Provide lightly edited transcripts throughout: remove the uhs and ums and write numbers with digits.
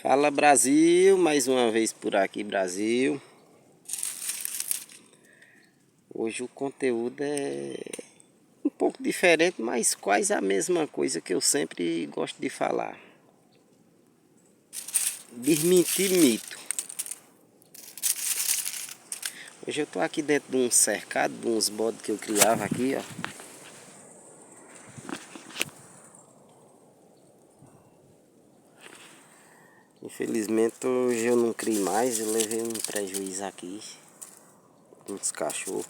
Fala Brasil, mais uma vez por aqui Brasil. Hoje o conteúdo é um pouco diferente, mas quase a mesma coisa que eu sempre gosto de falar. Desmentir mito. Hoje eu tô aqui dentro de um cercado, de uns bodes que eu criava aqui, ó. Infelizmente hoje eu não crio mais, eu levei um prejuízo aqui, uns cachorros.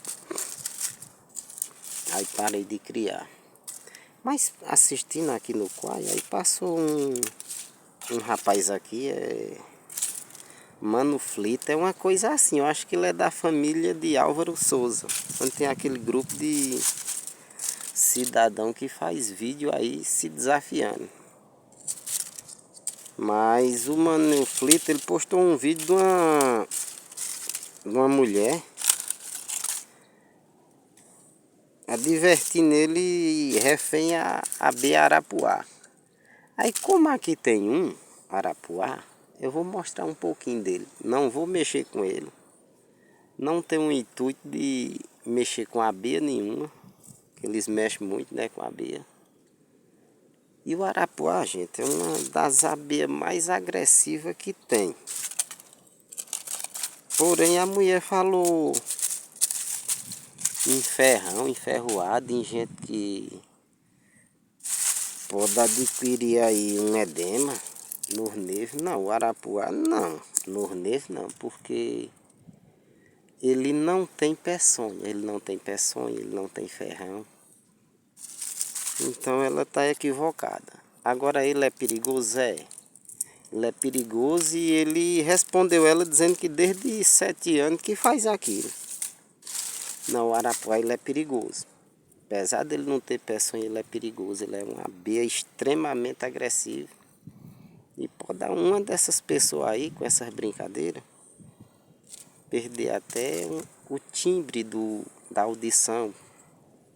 Aí parei de criar. Mas assistindo aqui no quadro, aí passou um rapaz aqui, Mano Flita, é uma coisa assim, eu acho que ele é da família de Álvaro Souza. Onde tem aquele grupo de cidadão que faz vídeo aí se desafiando. Mas o Mano Flita, ele postou um vídeo de uma mulher advertindo ele refém a Arapuá. Aí como aqui tem um Arapuá, eu vou mostrar um pouquinho dele. Não vou mexer com ele. Não tenho o intuito de mexer com abelha nenhuma. Eles mexem muito, né, com abelha. E o Arapuá, gente, é uma das abelhas mais agressivas que tem. Porém, a mulher falou em ferrão, em ferroado, em gente que pode adquirir aí um edema nos nervos. Não, o Arapuá não, nos nervos não, porque ele não tem peçonha, ele não tem ferrão. Então ela está equivocada. Agora ele é perigoso, é. Ele é perigoso e ele respondeu ela dizendo que desde 7 anos que faz aquilo. Não, o Arapuá ele é perigoso. Apesar dele não ter peçonha, ele é perigoso. Ele é uma abelha extremamente agressiva. E pode dar uma dessas pessoas aí com essas brincadeiras perder até o timbre da audição.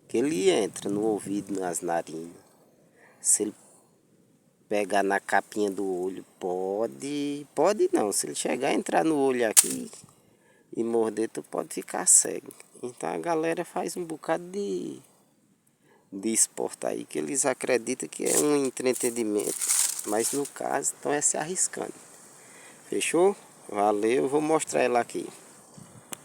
Que ele entra no ouvido, nas narinas. Se ele pegar na capinha do olho, pode não. Se ele chegar a entrar no olho aqui e morder, tu pode ficar cego. Então a galera faz um bocado de esporte aí que eles acreditam que é um entretenimento. Mas no caso, então é se arriscando. Fechou? Valeu, vou mostrar ela aqui.